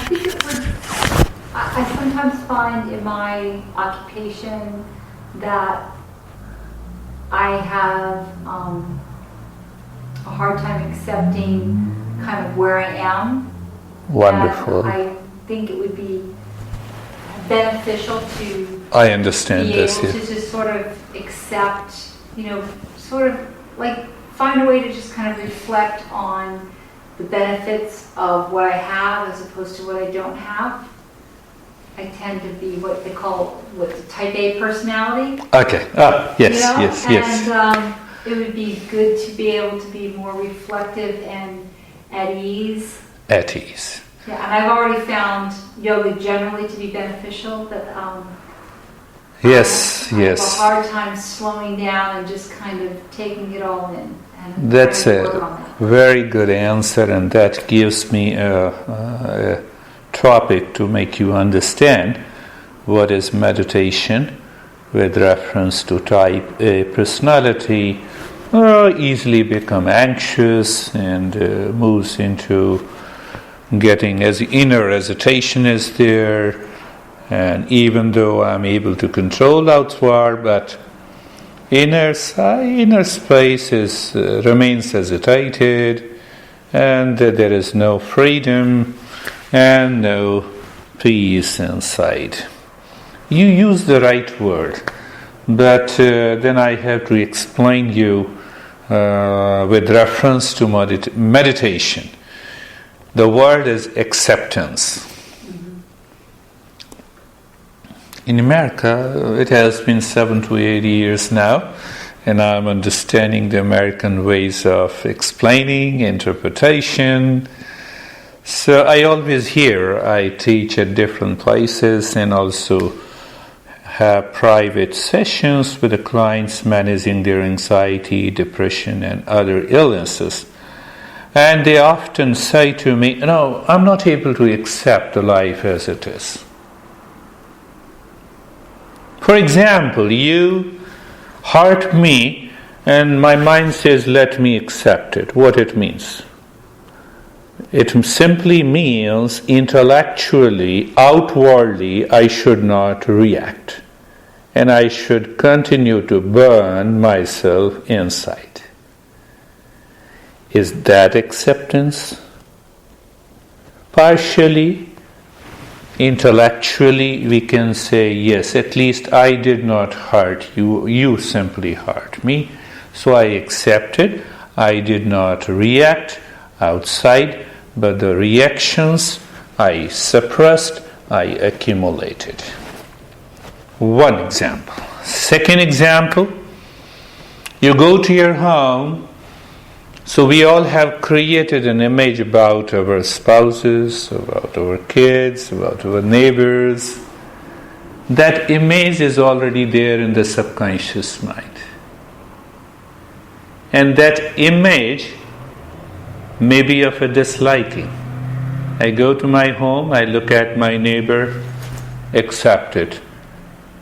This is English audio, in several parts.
think it would. I sometimes find in my occupation that I have a hard time accepting kind of where I am. Wonderful. And I think it would be beneficial to I understand be this. able to just sort of accept, sort of like find a way to just kind of reflect on the benefits of what I have as opposed to what I don't have. I tend to be what they call the type A personality. Okay. Yes. And it would be good to be able to be more reflective and at ease. At ease. Yeah, and I've already found yoga generally to be beneficial. That Yes. I have a hard time slowing down and just kind of taking it all in. And That's a very good answer, and that gives me a topic to make you understand what is meditation with reference to type A personality. Easily become anxious and moves into getting inner hesitation is there, and even though I'm able to control outward, but inner space remains hesitated, and there is no freedom and no peace inside. You use the right word, but then I have to explain you with reference to meditation. The word is acceptance. In America, it has been 7 to 8 years now, and I'm understanding the American ways of explaining, interpretation. So I always hear, I teach at different places and also have private sessions with the clients managing their anxiety, depression, and other illnesses. And they often say to me, no, I'm not able to accept the life as it is. For example, you hurt me and my mind says, let me accept it. What it means? It simply means intellectually, outwardly, I should not react. And I should continue to burn myself inside. Is that acceptance? Partially, intellectually, we can say, yes, at least I did not hurt you, you simply hurt me. So I accepted, I did not react outside, but the reactions I suppressed, I accumulated. One example. Second example, you go to your home. So we all have created an image about our spouses, about our kids, about our neighbors. That image is already there in the subconscious mind. And that image may be of a disliking. I go to my home, I look at my neighbor, accept it.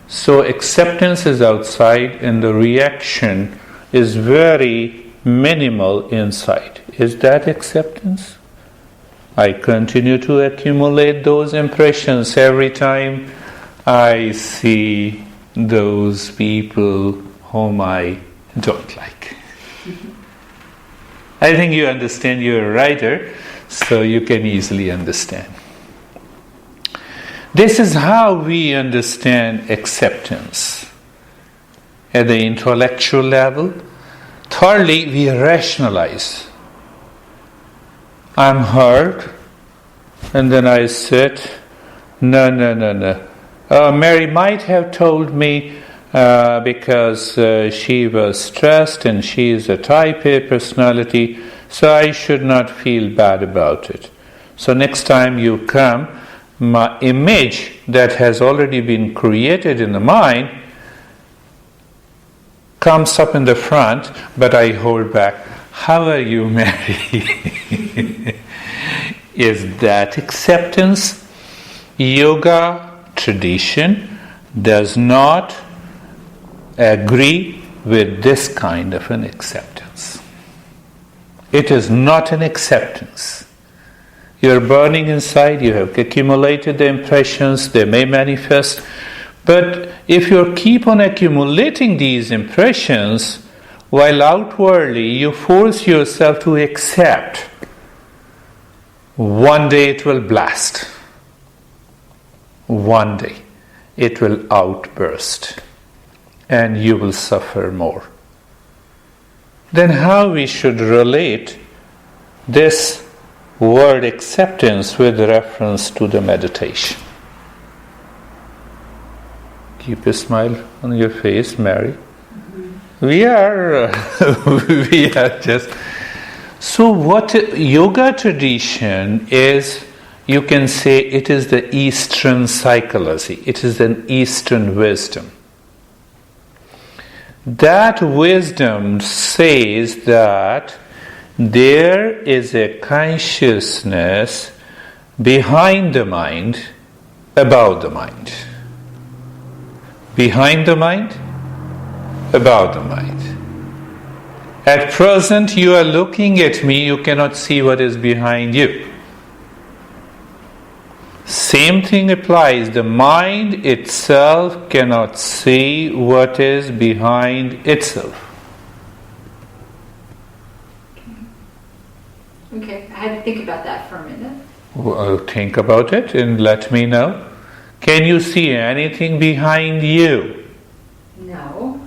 So acceptance is outside and the reaction is very minimal inside. Is that acceptance? I continue to accumulate those impressions every time I see those people whom I don't like. I think you understand, you're a writer, so you can easily understand. This is how we understand acceptance at the intellectual level. Thirdly, we rationalize. I'm hurt, and then I sit, no. Mary might have told me because she was stressed and she is a type A personality, so I should not feel bad about it. So next time you come, my image that has already been created in the mind comes up in the front, but I hold back. How are you, Mary? Is that acceptance? Yoga tradition does not agree with this kind of an acceptance. It is not an acceptance. You're burning inside, you have accumulated the impressions, they may manifest. But if you keep on accumulating these impressions, while outwardly you force yourself to accept, one day it will blast. One day it will outburst and you will suffer more. Then how we should relate this word acceptance with reference to the meditation? Keep a smile on your face, Mary. Mm-hmm. We are just... So what yoga tradition is, you can say it is the Eastern psychology. It is an Eastern wisdom. That wisdom says that there is a consciousness behind the mind, above the mind. Behind the mind, above the mind. At present, you are looking at me, you cannot see what is behind you. Same thing applies. The mind itself cannot see what is behind itself. Okay, I had to think about that for a minute. Well, think about it and let me know. Can you see anything behind you? No.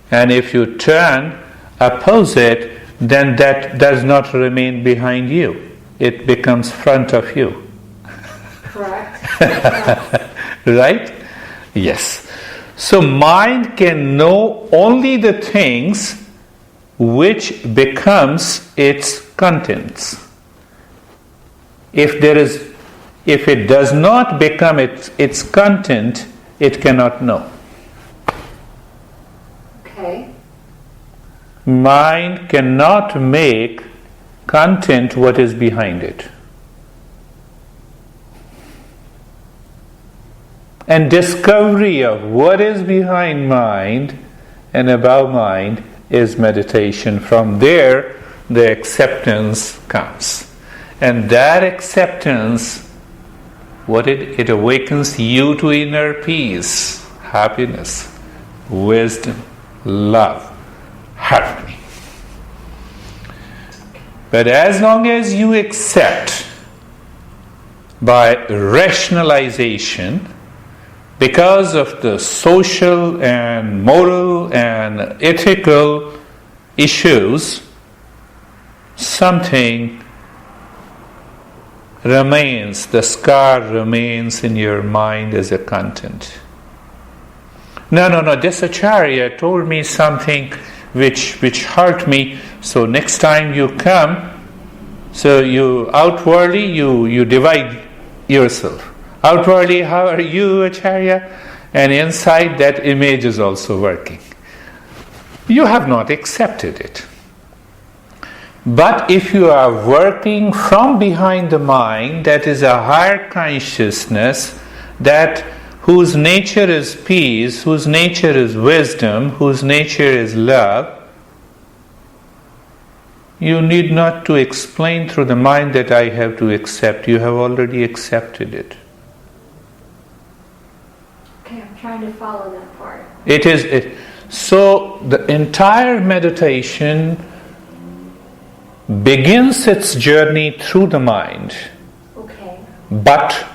And if you turn opposite, then that does not remain behind you. It becomes front of you. Correct. Right? Yes. So mind can know only the things which becomes its contents. If it does not become its content, it cannot know. Okay. Mind cannot make content what is behind it. And discovery of what is behind mind and above mind is meditation. From there, the acceptance comes. And that acceptance, it awakens you to inner peace, happiness, wisdom, love, harmony. But as long as you accept by rationalization, because of the social and moral and ethical issues, something remains, the scar remains in your mind as a content. No, this Acharya told me something which hurt me, so next time you come, so you outwardly you divide yourself. Outwardly, how are you, Acharya? And inside, that image is also working. You have not accepted it. But if you are working from behind the mind, that is a higher consciousness, whose nature is peace, whose nature is wisdom, whose nature is love, you need not to explain through the mind that I have to accept. You have already accepted it. Okay, I'm trying to follow that part. So the entire meditation begins its journey through the mind. Okay. But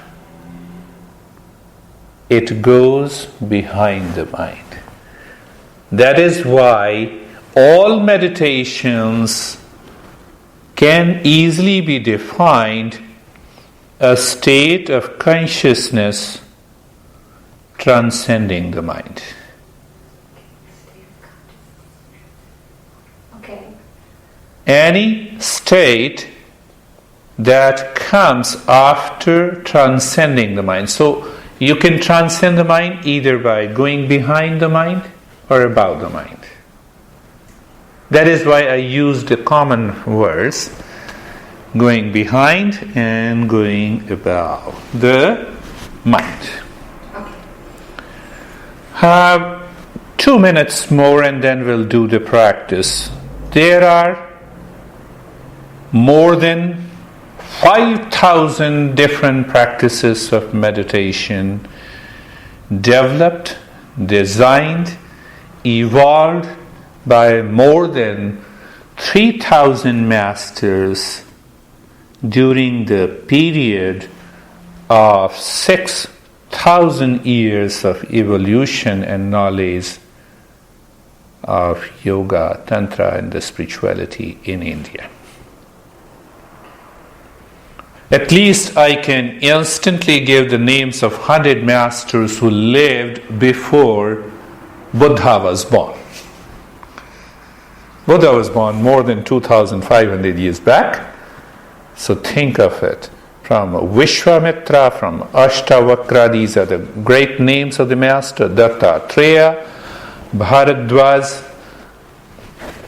it goes behind the mind. That is why all meditations can easily be defined a state of consciousness transcending the mind. Okay. Any state that comes after transcending the mind. So you can transcend the mind either by going behind the mind or above the mind. That is why I used the common words, going behind and going above the mind. Okay. 2 minutes more and then we'll do the practice. There are more than 5,000 different practices of meditation developed, designed, evolved by more than 3,000 masters during the period of 6,000 years of evolution and knowledge of yoga, tantra, and the spirituality in India. At least I can instantly give the names of 100 masters who lived before Buddha was born. Buddha was born more than 2,500 years back. So think of it. From Vishwamitra, from Ashtavakra, these are the great names of the master. Dattatreya, Bharadwaj,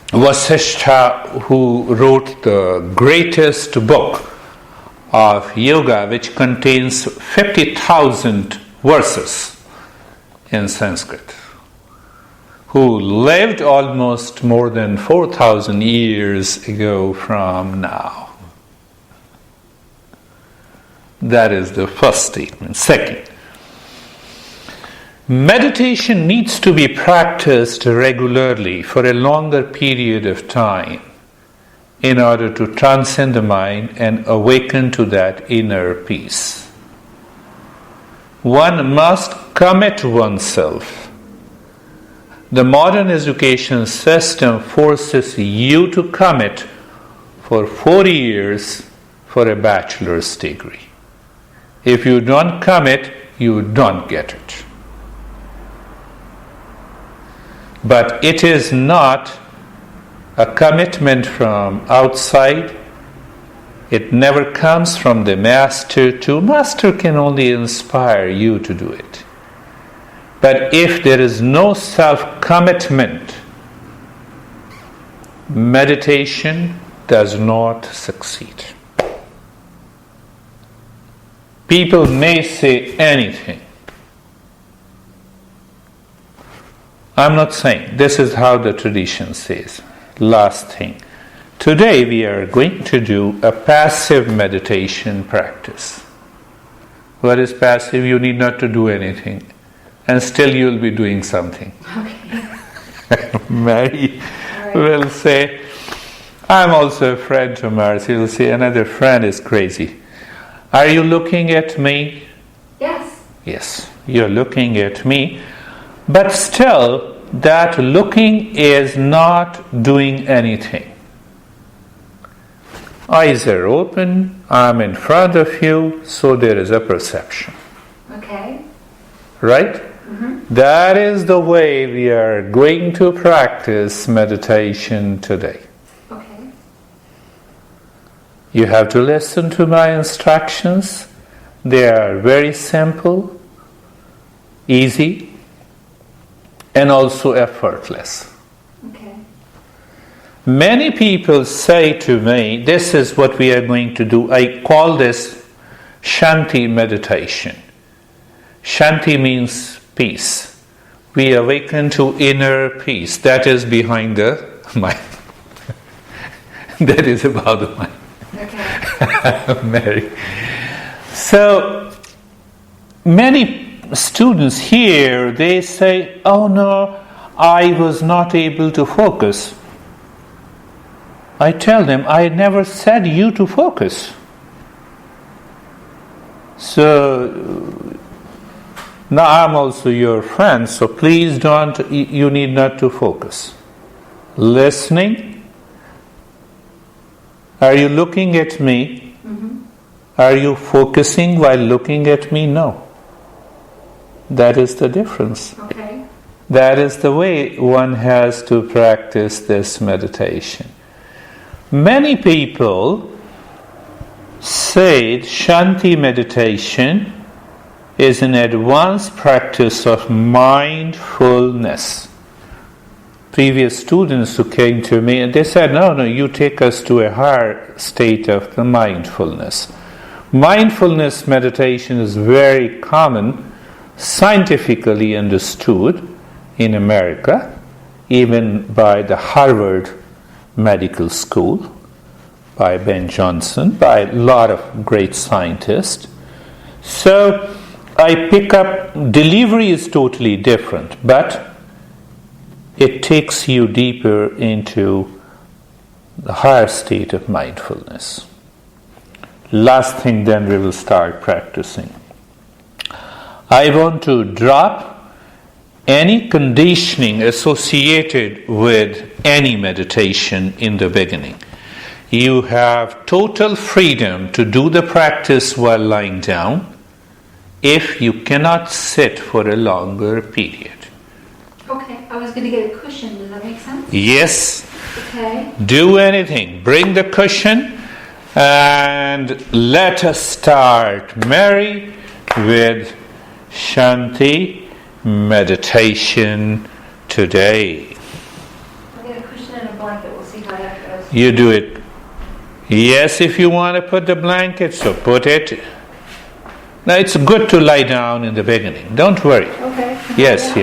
Vasishtha, who wrote the greatest book of yoga, which contains 50,000 verses in Sanskrit, who lived almost more than 4,000 years ago from now. That is the first statement. Second, meditation needs to be practiced regularly for a longer period of time in order to transcend the mind and awaken to that inner peace. One must commit oneself. The modern education system forces you to commit for 4 years for a bachelor's degree. If you don't commit, you don't get it. But it is not a commitment from outside. It never comes from the master to. Master can only inspire you to do it. But if there is no self-commitment, meditation does not succeed. People may say anything. I'm not saying. This is how the tradition says. Last thing. Today we are going to do a passive meditation practice. What is passive? You need not to do anything. And still you will be doing something. Okay. Mary will say, I'm also a friend to Mars. He will say, another friend is crazy. Are you looking at me? Yes. Yes, you're looking at me. But still, that looking is not doing anything. Eyes are open, I'm in front of you, so there is a perception. Okay. Right? Mm-hmm. That is the way we are going to practice meditation today. Okay. You have to listen to my instructions. They are very simple, easy, and also effortless. Okay. Many people say to me, this is what we are going to do. I call this Shanti meditation. Shanti means peace. We awaken to inner peace. That is behind the mind. That is about the mind. Okay. Mary. So, many students here, they say, oh no, I was not able to focus. I tell them, I never said you to focus. So, now I'm also your friend, so please don't, you need not to focus. Listening. Are you looking at me? Mm-hmm. Are you focusing while looking at me? No. That is the difference. Okay. That is the way one has to practice this meditation. Many people say Shanti meditation is an advanced practice of mindfulness. Previous students who came to me, and they said, no, you take us to a higher state of the mindfulness. Mindfulness meditation is very common, scientifically understood in America, even by the Harvard Medical School. by Ben Johnson, by a lot of great scientists. So I pick up, delivery is totally different, but it takes you deeper into the higher state of mindfulness. Last thing, then we will start practicing. I want to drop any conditioning associated with any meditation in the beginning. You have total freedom to do the practice while lying down if you cannot sit for a longer period. Okay, I was going to get a cushion. Does that make sense? Yes. Okay. Do anything. Bring the cushion and let us start, Mary, with Shanti meditation today. I'll get a cushion and a blanket. We'll see how that goes. You do it. Yes, if you want to put the blanket, so put it. Now it's good to lie down in the beginning. Don't worry. Okay. Yes.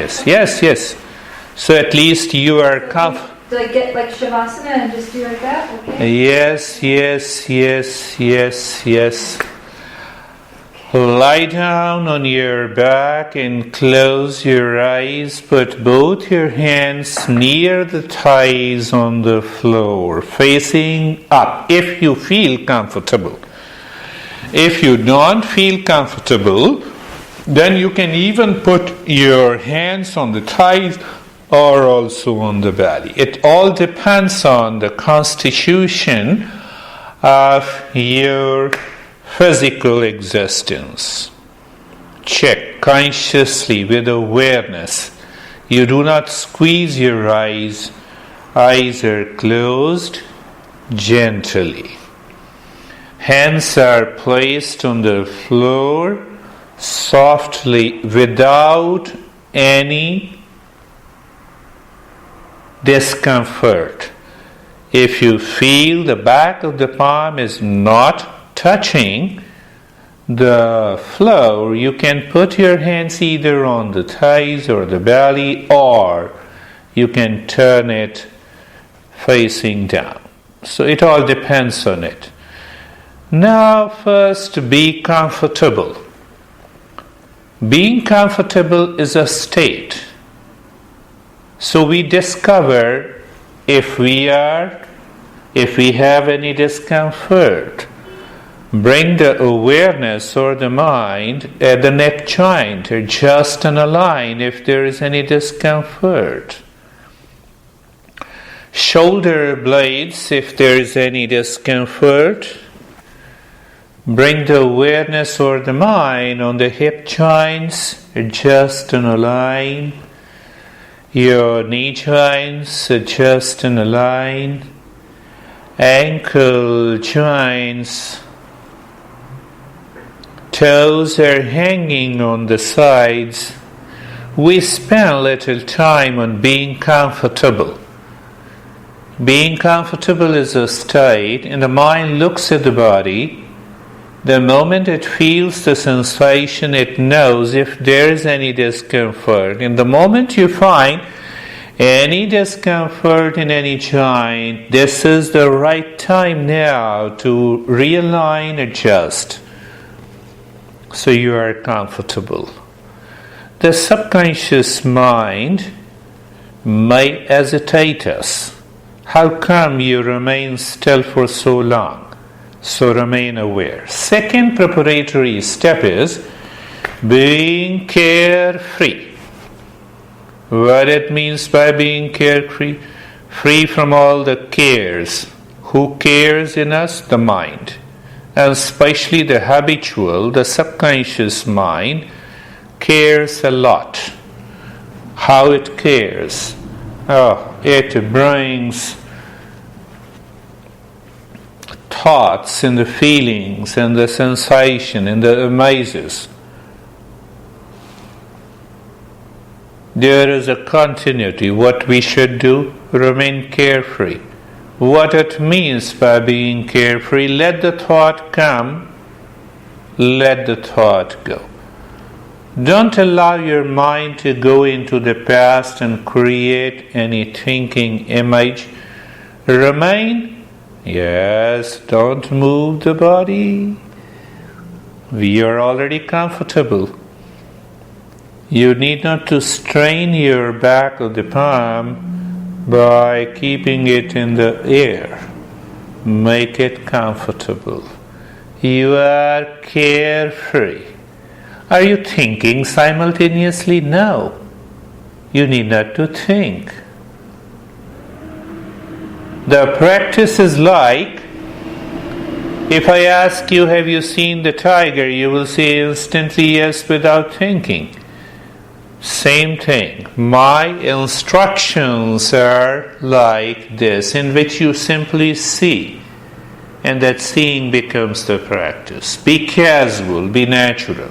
So at least you are comfortable. Do I get like Shavasana and just do like that? Okay. Yes. Lie down on your back and close your eyes. Put both your hands near the thighs on the floor, facing up if you feel comfortable. If you don't feel comfortable, then you can even put your hands on the thighs or also on the belly. It all depends on the constitution of your physical existence. Check consciously with awareness. You do not squeeze your eyes. Eyes are closed gently. Hands are placed on the floor softly without any discomfort. If you feel the back of the palm is not touching the floor, you can put your hands either on the thighs or the belly, or you can turn it facing down. So it all depends on it. Now first, be comfortable. Being comfortable is a state. So we discover if we have any discomfort. Bring the awareness or the mind at the neck joint, adjust and align if there is any discomfort. Shoulder blades if there is any discomfort. Bring the awareness or the mind on the hip joints, adjust and align. Your knee joints, adjust and align. Ankle joints. Toes are hanging on the sides. We spend a little time on being comfortable. Being comfortable is a state, and the mind looks at the body. The moment it feels the sensation, it knows if there is any discomfort. And the moment you find any discomfort in any joint, this is the right time now to realign, adjust. So you are comfortable. The subconscious mind may hesitate us. How come you remain still for so long? So remain aware. Second preparatory step is being carefree. What it means by being carefree? Free from all the cares. Who cares in us? The mind. And especially the habitual, the subconscious mind cares a lot. How it cares? It brings thoughts and the feelings and the sensation and the amazes. There is a continuity. What we should do? Remain carefree. What it means by being carefree, let the thought come, let the thought go. Don't allow your mind to go into the past and create any thinking image. Remain Yes, don't move the body. We are already comfortable. You need not to strain your back of the palm by keeping it in the air. Make it comfortable. You are carefree. Are you thinking simultaneously? No. You need not to think. The practice is like, if I ask you, have you seen the tiger? You will say instantly yes without thinking. Same thing. My instructions are like this, in which you simply see, and that seeing becomes the practice. Be casual, be natural.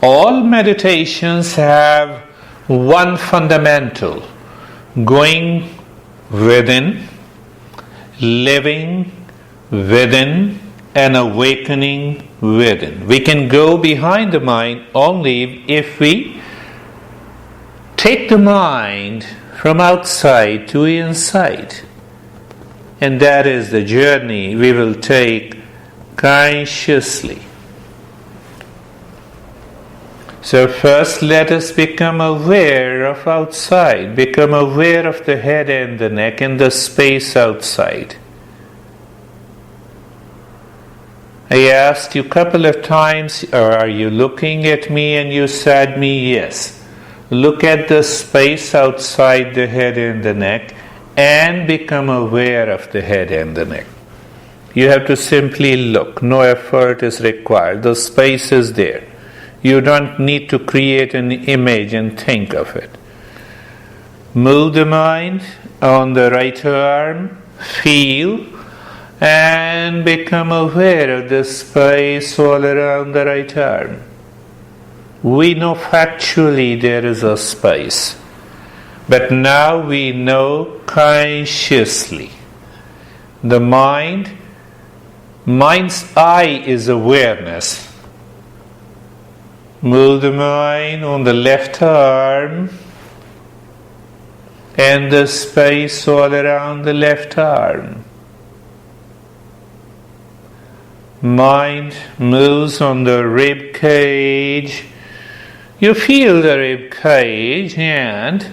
All meditations have one fundamental: going within, living within, and awakening within. We can go behind the mind only if we take the mind from outside to inside. And that is the journey we will take consciously. So first let us become aware of outside, become aware of the head and the neck and the space outside. I asked you a couple of times, are you looking at me? And you said me, yes. Look at the space outside the head and the neck and become aware of the head and the neck. You have to simply look. No effort is required. The space is there. You don't need to create an image and think of it. Move the mind on the right arm, feel, and become aware of the space all around the right arm. We know factually there is a space, but now we know consciously. The mind's eye is awareness. Move the mind on the left arm and the space all around the left arm. Mind moves on the rib cage. You feel the rib cage and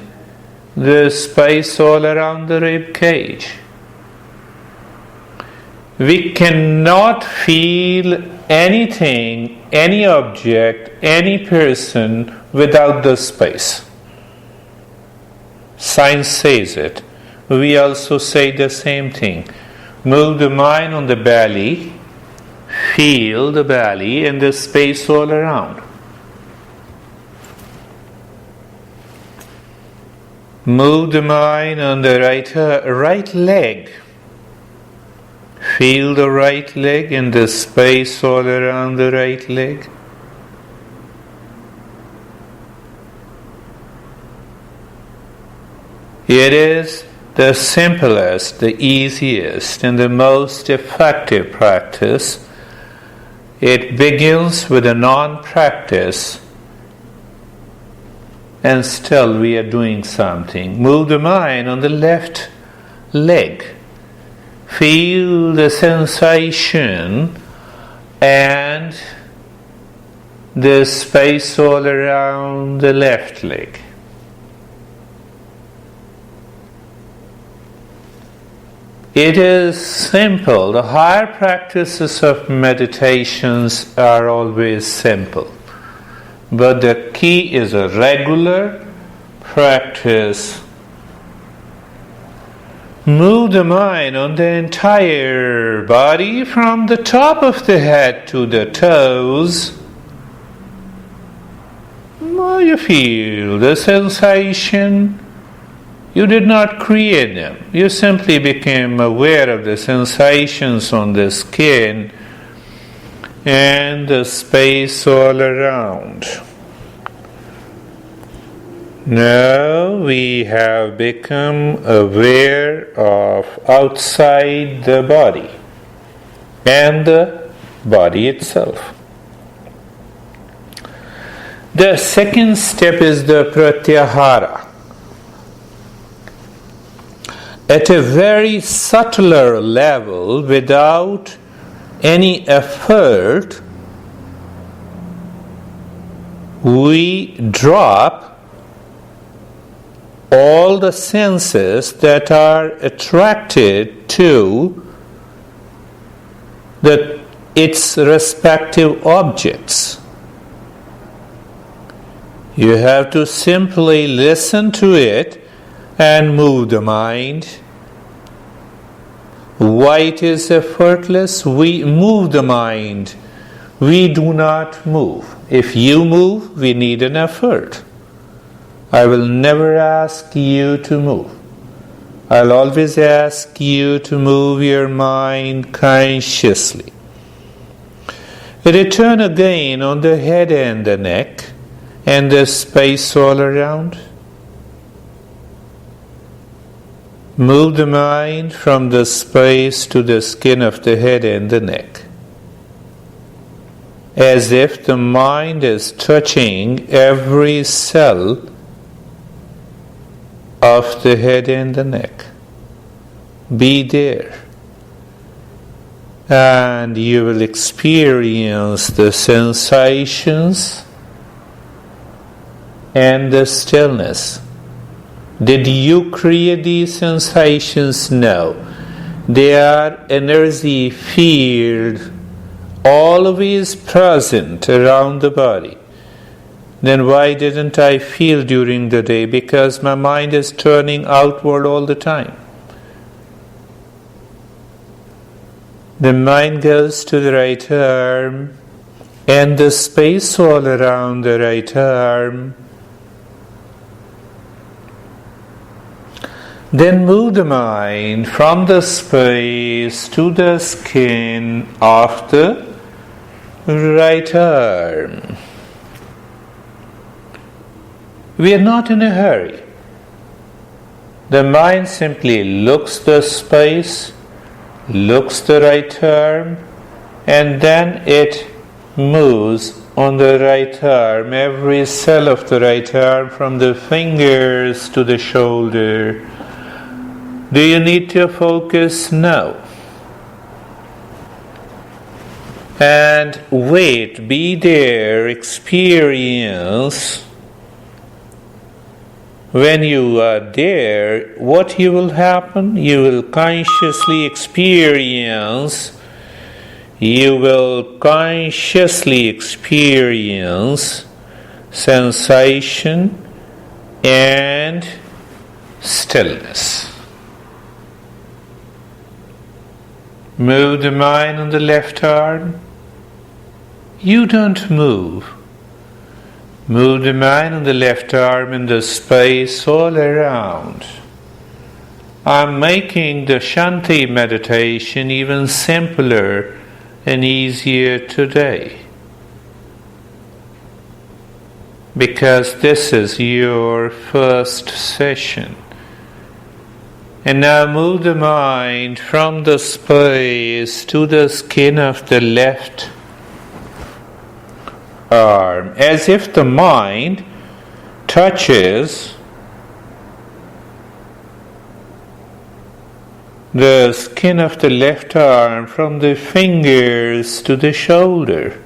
the space all around the rib cage. We cannot feel anything, any object, any person without the space. Science says it. We also say the same thing. Move the mind on the belly. Feel the belly and the space all around. Move the mind on the right leg. Feel the right leg and the space all around the right leg. It is the simplest, the easiest, and the most effective practice. It begins with a non-practice, and still we are doing something. Move the mind on the left leg. Feel the sensation and the space all around the left leg. It is simple. The higher practices of meditations are always simple. But the key is a regular practice. Move the mind on the entire body from the top of the head to the toes. You feel the sensation. You did not create them. You simply became aware of the sensations on the skin and the space all around. Now we have become aware of outside the body and the body itself. The second step is the pratyahara. at a very subtler level, without any effort, we drop all the senses that are attracted to its respective objects. You have to simply listen to it and move the mind. Why it is effortless? We move the mind. We do not move. If you move, we need an effort. I will never ask you to move. I'll always ask you to move your mind consciously. Return again on the head and the neck and the space all around. Move the mind from the space to the skin of the head and the neck, as if the mind is touching every cell of the head and the neck. Be there, and you will experience the sensations and the stillness. Did you create these sensations? No. They are energy field, always present around the body. Then why didn't I feel during the day? Because my mind is turning outward all the time. The mind goes to the right arm, and the space all around the right arm. Then move the mind from the space to the skin of the right arm. We are not in a hurry. The mind simply looks the space, looks the right arm, and then it moves on the right arm, every cell of the right arm, from the fingers to the shoulder. Do you need to focus? No. And wait, be there, experience. When you are there, what will happen? You will consciously experience. You will consciously experience sensation and stillness. Move the mind on the left arm. You don't move. Move the mind on the left arm in the space all around. I'm making the Shanti meditation even simpler and easier today, because this is your first session. And now move the mind from the space to the skin of the left arm, as if the mind touches the skin of the left arm from the fingers to the shoulder.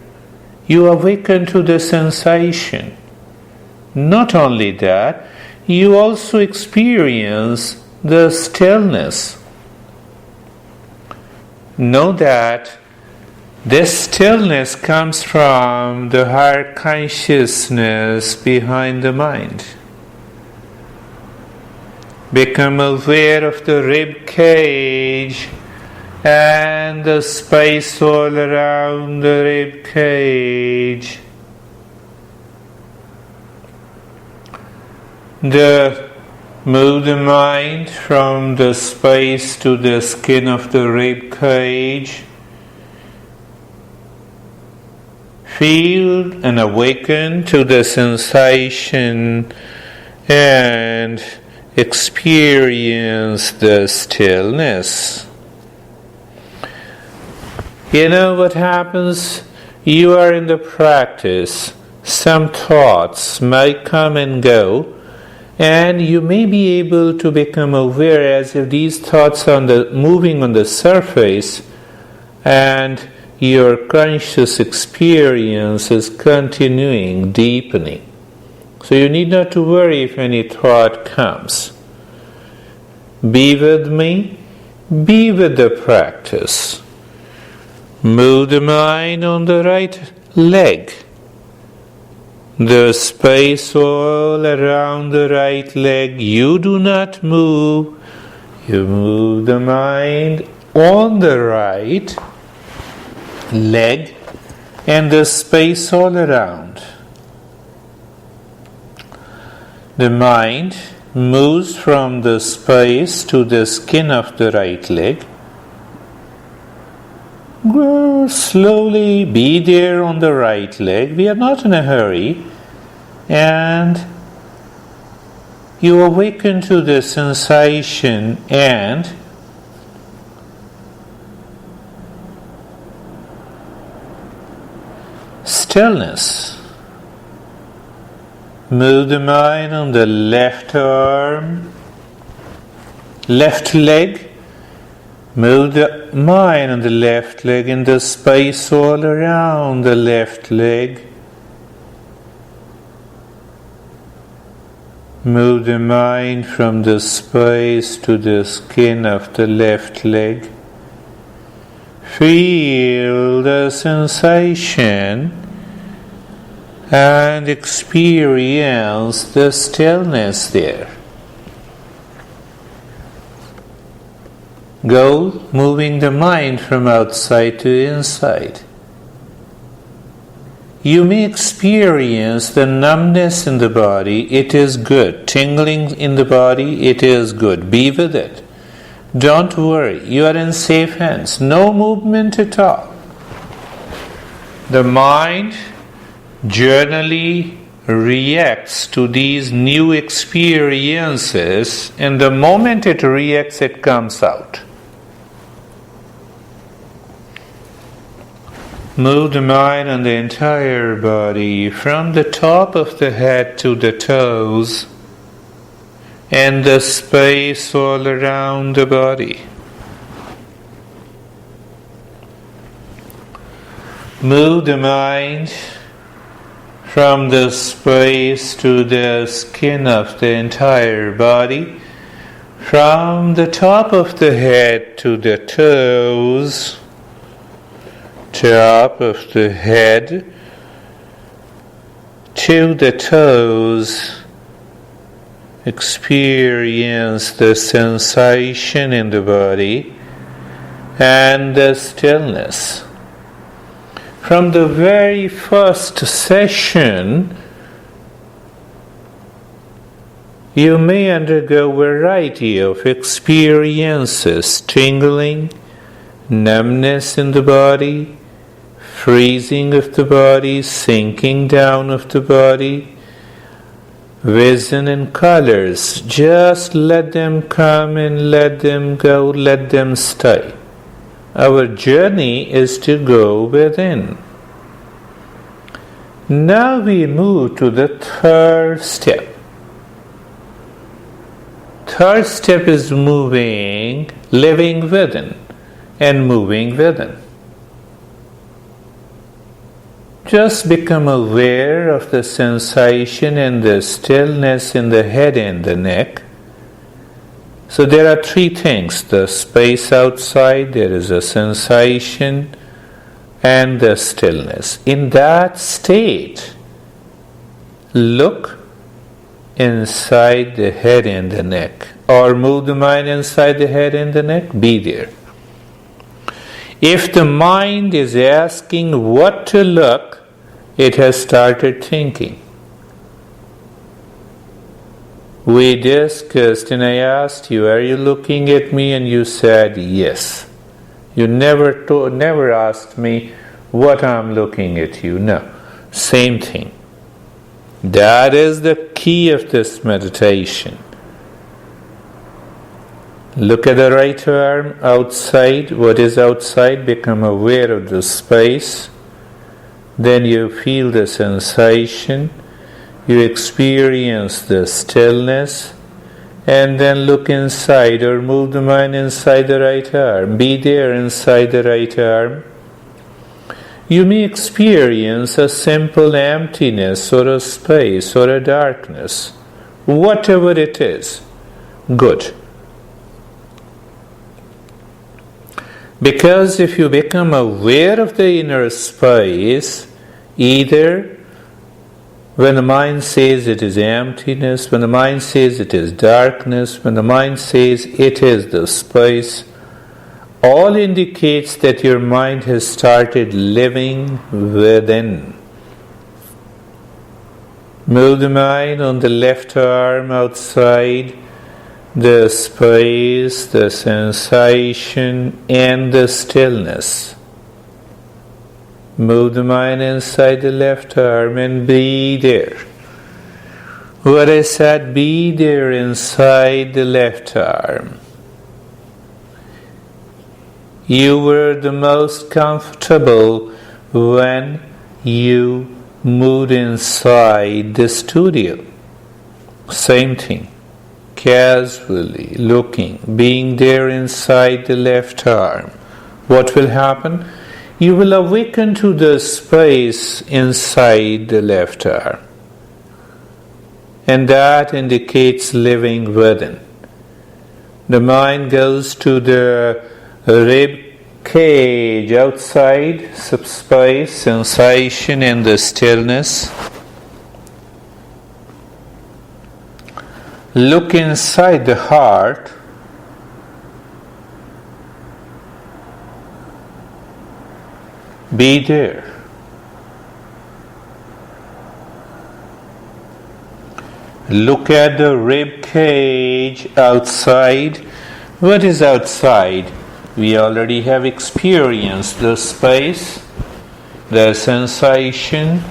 You awaken to the sensation. Not only that, you also experience the stillness. Know that this stillness comes from the higher consciousness behind the mind. Become aware of the rib cage and the space all around the rib cage. Move the mind from the space to the skin of the rib cage. Feel and awaken to the sensation and experience the stillness. You know what happens? You are in the practice. Some thoughts might come and go, And you may be able to become aware as if these thoughts are moving on the surface, and your conscious experience is continuing, deepening. So you need not to worry if any thought comes. Be with me, be with the practice. Move the mind on the right leg. The space all around the right leg, you do not move. You move the mind on the right leg and the space all around. The mind moves from the space to the skin of the right leg. Go slowly, be there on the right leg. We are not in a hurry. And you awaken to the sensation and stillness. Move the mind on the left arm, left leg. Move the mind on the left leg in the space all around the left leg. Move the mind from the space to the skin of the left leg. Feel the sensation and experience the stillness there. Go moving the mind from outside to inside. You may experience the numbness in the body. It is good. Tingling in the body, it is good. Be with it. Don't worry. You are in safe hands. No movement at all. The mind generally reacts to these new experiences, and the moment it reacts, it comes out. Move the mind on the entire body, from the top of the head to the toes, and the space all around the body. Move the mind from the space to the skin of the entire body, from the top of the head to the toes, top of the head to the toes. Experience the sensation in the body and the stillness. From the very first session, you may undergo a variety of experiences: tingling, numbness in the body, freezing of the body, sinking down of the body, vision and colors. Just let them come and let them go, let them stay. Our journey is to go within. Now we move to the third step. Third step is moving, living within, and moving within. Just become aware of the sensation and the stillness in the head and the neck. So there are three things: the space outside, there is a sensation, and the stillness. In that state, look inside the head and the neck, or move the mind inside the head and the neck. Be there. If the mind is asking what to look, it has started thinking. We discussed and I asked you, are you looking at me? And you said yes. You never asked me what I'm looking at you. No. Same thing. That is the key of this meditation. Look at the right arm outside. What is outside? Become aware of the space. Then you feel the sensation. You experience the stillness, and then look inside or move the mind inside the right arm. Be there inside the right arm. You may experience a simple emptiness or a space or a darkness. Whatever it is, good. Because if you become aware of the inner space, either when the mind says it is emptiness, when the mind says it is darkness, when the mind says it is the space, all indicates that your mind has started living within. Move the mind on the left arm outside the space, the sensation, and the stillness. Move the mind inside the left arm and be there. What I said, be there inside the left arm. You were the most comfortable when you moved inside the studio. Same thing. Casually looking, being there inside the left arm. What will happen? You will awaken to the space inside the left arm. And that indicates living within. The mind goes to the rib cage outside, space, sensation, and the stillness. Look inside the heart. Be there. Look at the rib cage outside. What is outside? We already have experienced the space, the sensation,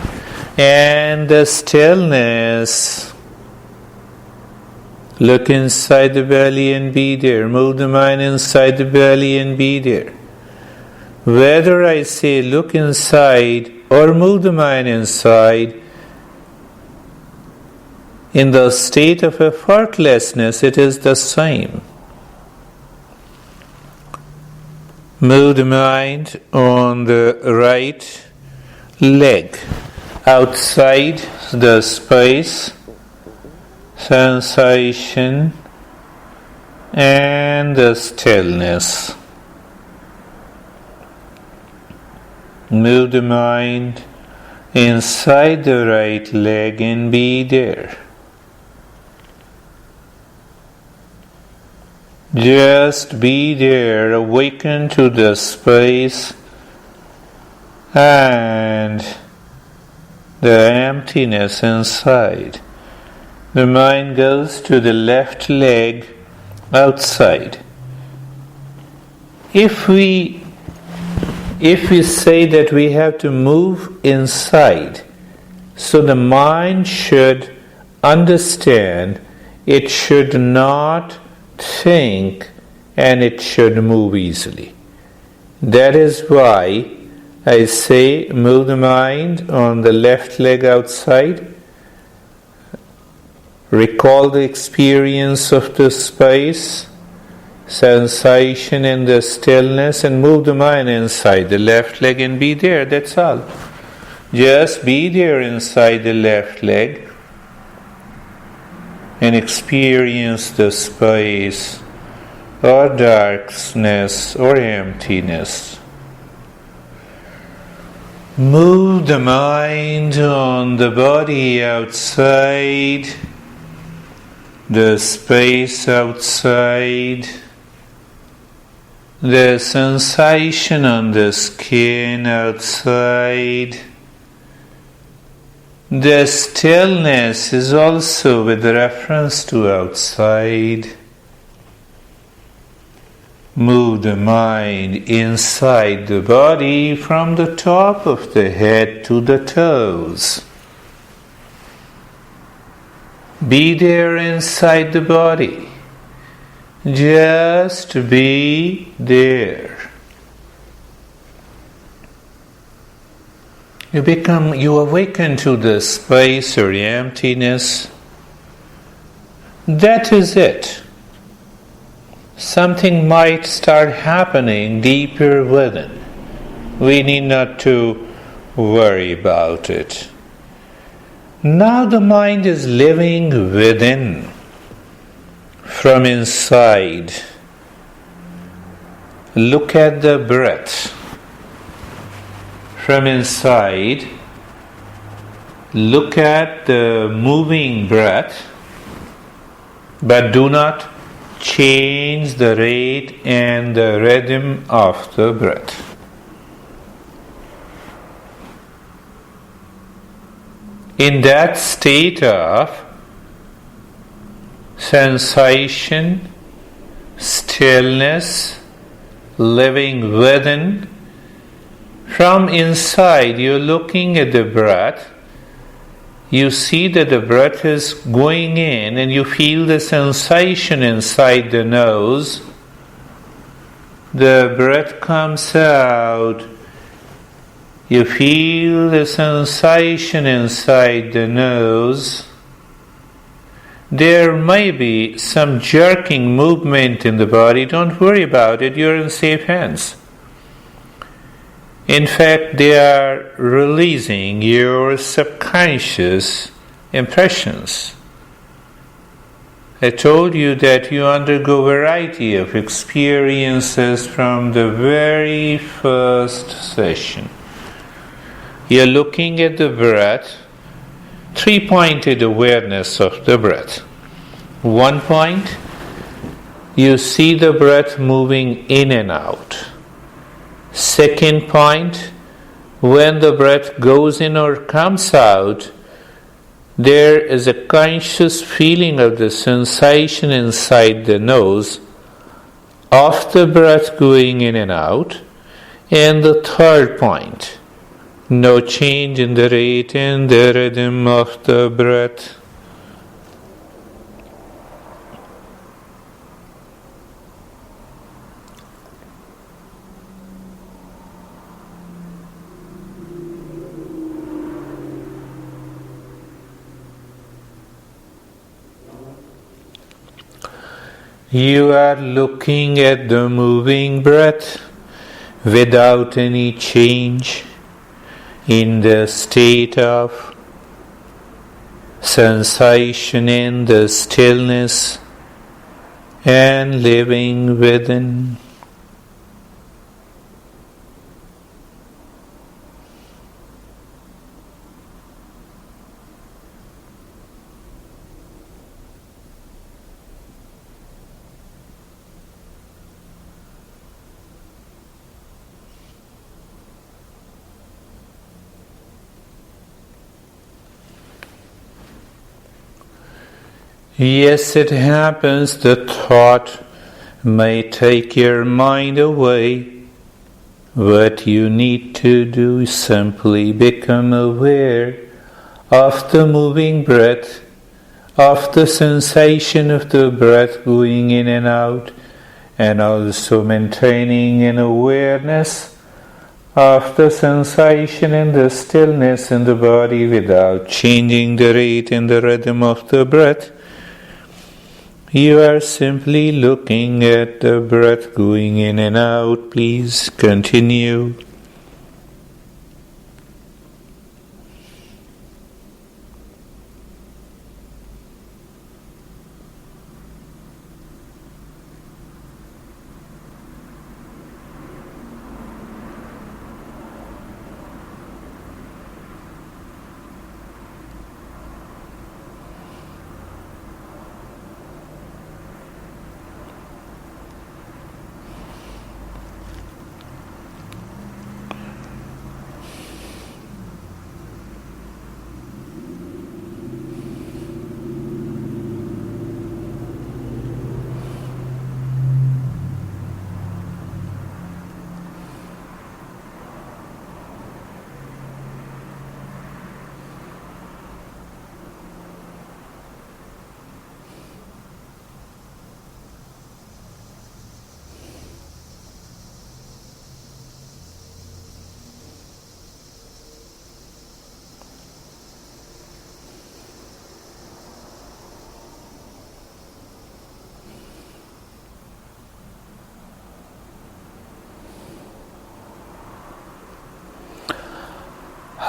and the stillness. Look inside the belly and be there. Move the mind inside the belly and be there. Whether I say look inside or move the mind inside, in the state of effortlessness, it is the same. Move the mind on the right leg, outside the space, sensation, and the stillness. Move the mind inside the right leg and be there. Just be there, awaken to the space and the emptiness inside. The mind goes to the left leg outside. If we say that we have to move inside, so the mind should understand it should not think and it should move easily. That is why I say move the mind on the left leg outside. Recall the experience of the space, sensation, and the stillness, and move the mind inside the left leg and be there. That's all. Just be there inside the left leg and experience the space or darkness or emptiness. Move the mind on the body outside, the space outside, the sensation on the skin outside. The stillness is also with reference to outside. Move the mind inside the body from the top of the head to the toes. Be there inside the body. Just be there. you awaken to the space or the emptiness. That is it. Something might start happening deeper within. We need not to worry about it. Now the mind is living within, from inside. Look at the breath. From inside, look at the moving breath, but do not change the rate and the rhythm of the breath. In that state of sensation, stillness, living within, from inside you're looking at the breath, you see that the breath is going in and you feel the sensation inside the nose. The breath comes out. You feel the sensation inside the nose. There may be some jerking movement in the body. Don't worry about it. You're in safe hands. In fact, they are releasing your subconscious impressions. I told you that you undergo a variety of experiences from the very first session. You're looking at the breath, 3-pointed awareness of the breath. 1 point, you see the breath moving in and out. 2nd point, when the breath goes in or comes out, there is a conscious feeling of the sensation inside the nose of the breath going in and out. And the 3rd point, no change in the rate and the rhythm of the breath. You are looking at the moving breath without any change, in the state of sensation and the stillness and living within. Yes, it happens, the thought may take your mind away. What you need to do is simply become aware of the moving breath, of the sensation of the breath going in and out, and also maintaining an awareness of the sensation and the stillness in the body without changing the rate and the rhythm of the breath. You are simply looking at the breath going in and out. Please continue.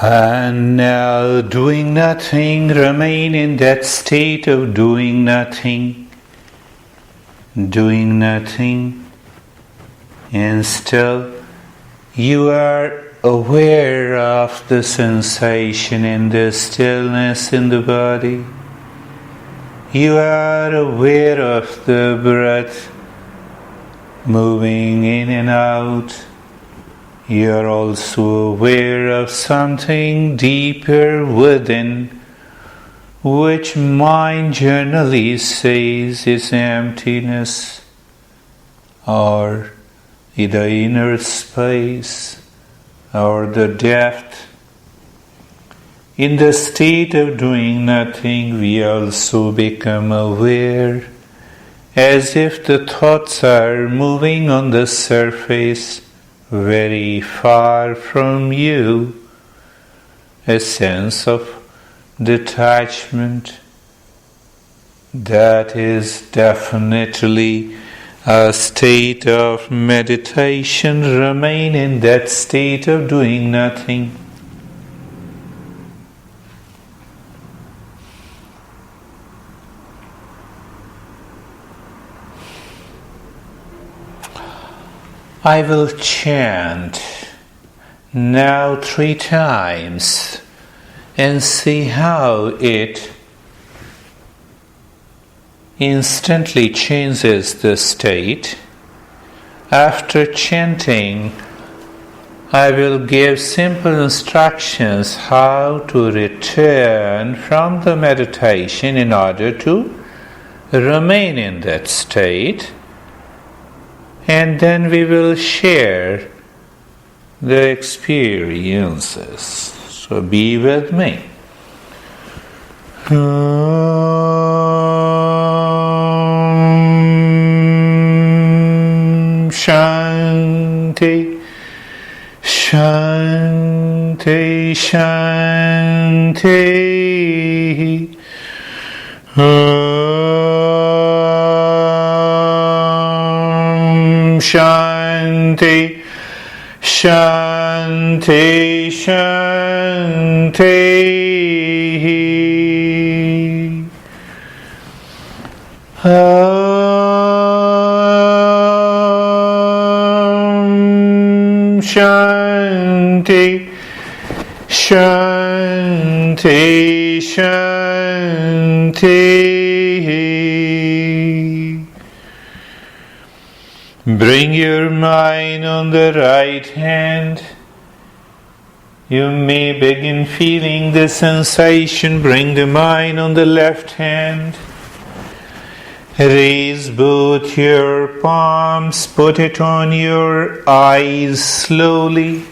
And now, doing nothing, remain in that state of doing nothing, and still you are aware of the sensation in the stillness in the body. You are aware of the breath moving in and out. You are also aware of something deeper within, which mind generally says is emptiness, or the inner space, or the depth. In the state of doing nothing, we also become aware, as if the thoughts are moving on the surface, very far from you, a sense of detachment. That is definitely a state of meditation. Remain in that state of doing nothing. I will chant now 3 times and see how it instantly changes the state. After chanting, I will give simple instructions how to return from the meditation in order to remain in that state. And then we will share the experiences. So be with me. Shanti, Shanti, Shanti. Shanti, Shanti, Shanti. Shanti, Shanti, Shanti. Bring your mind on the right hand. You may begin feeling the sensation. Bring the mind on the left hand. Raise both your palms. Put it on your eyes slowly.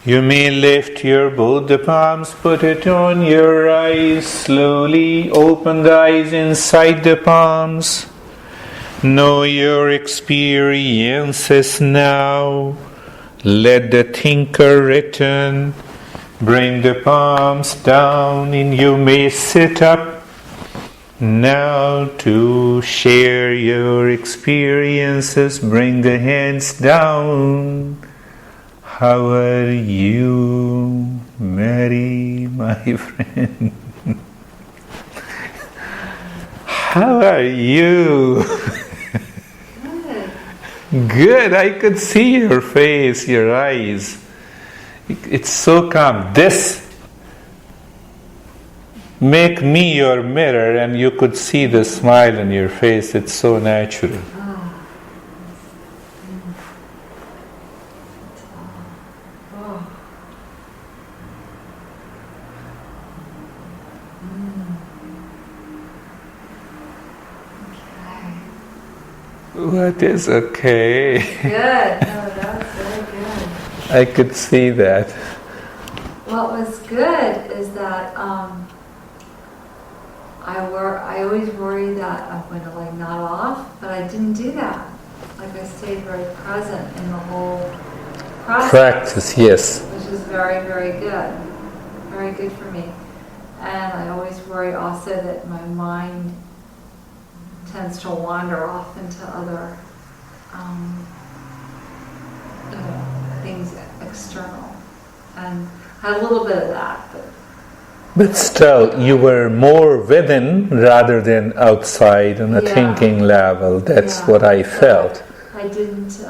You may lift both the palms. Put it on your eyes slowly. Open the eyes inside the palms. Know your experiences now. Let the thinker return. Bring the palms down and you may sit up now to share your experiences. Bring the hands down. How are you, Mary, my friend? How are you? Good, I could see your face, your eyes. It's so calm. This make me your mirror and you could see the smile on your face. It's so natural. What is okay? Good. No, that was very good. I could see that. What was good is that I always worry that I'm going to nod off, but I didn't do that. I stayed very present in the whole process. Practice, yes. Which is very, very good. Very good for me. And I always worry also that my mind tends to wander off into other things external. And had a little bit of that. But still, you were more within rather than outside on a thinking level. That's what I felt. I didn't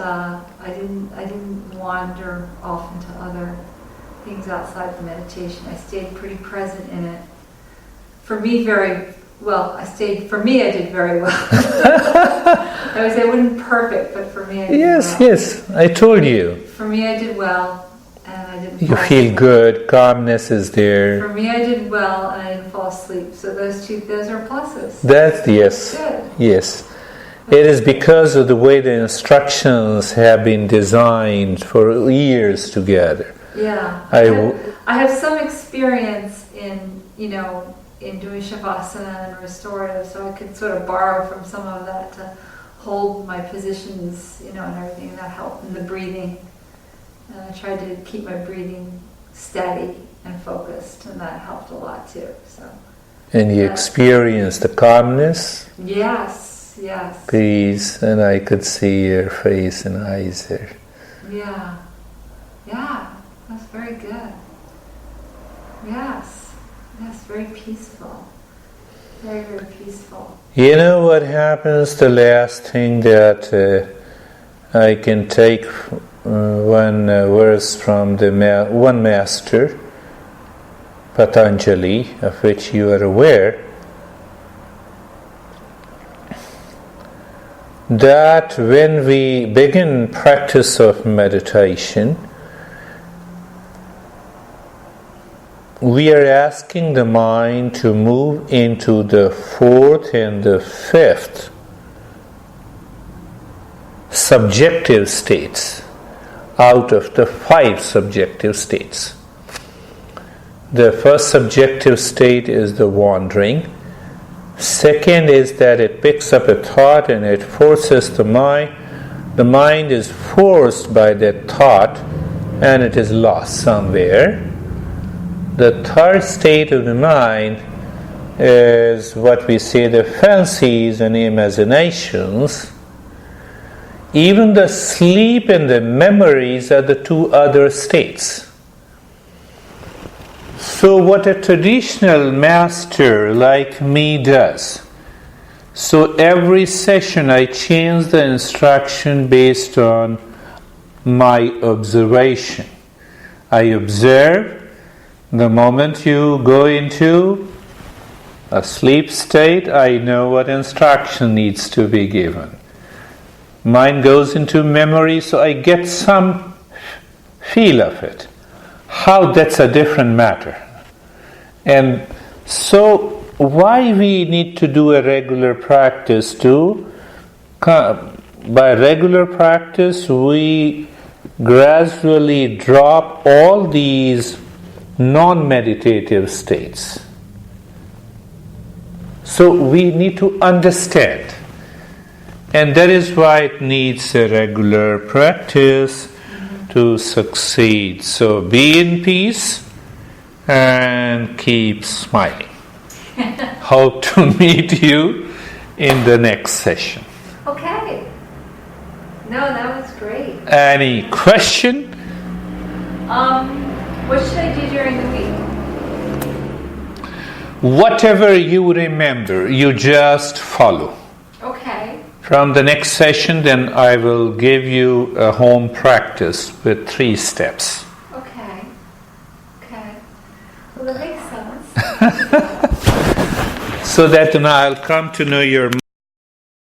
wander off into other things outside the meditation. I stayed pretty present in it. For me, I did very well. I would say I wasn't perfect, but for me, I did well. Yes, I told you. For me, I did well, and I didn't. You feel good. Calmness is there. For me, I did well, and I didn't fall asleep. So those are pluses. That's yes. Good. Yes. It is because of the way the instructions have been designed for years together. Yeah. I have some experience in doing shavasana and restorative, so I could sort of borrow from some of that to hold my positions, and everything, and that helped in the breathing. And I tried to keep my breathing steady and focused, and that helped a lot too. So. And you experienced the calmness? Yes. Peace, and I could see your face and eyes there. Yeah, that's very good. Yes, very peaceful. Very, very peaceful. You know what happens? The last thing that I can take one verse from the one master, Patanjali, of which you are aware, that when we begin practice of meditation, we are asking the mind to move into the fourth and the fifth subjective states out of the 5 subjective states. The first subjective state is the wandering. Second is that it picks up a thought and it forces the mind. The mind is forced by that thought and it is lost somewhere. The third state of the mind is what we say the fancies and imaginations. Even the sleep and the memories are the 2 other states. So what a traditional master like me does, so every session I change the instruction based on my observation. I observe the moment you go into a sleep state, I know what instruction needs to be given. Mind goes into memory, so I get some feel of it. How, that's a different matter. And so why we need to do a regular practice too? By regular practice we gradually drop all these non-meditative states. So we need to understand. And that is why it needs a regular practice to succeed. So be in peace and keep smiling. Hope to meet you in the next session. Okay. No, that was great. Any question? What should I do during the week? Whatever you remember, you just follow. Okay. From the next session, then I will give you a home practice with 3 steps. Okay. Well, that makes sense. So that then I'll come to know your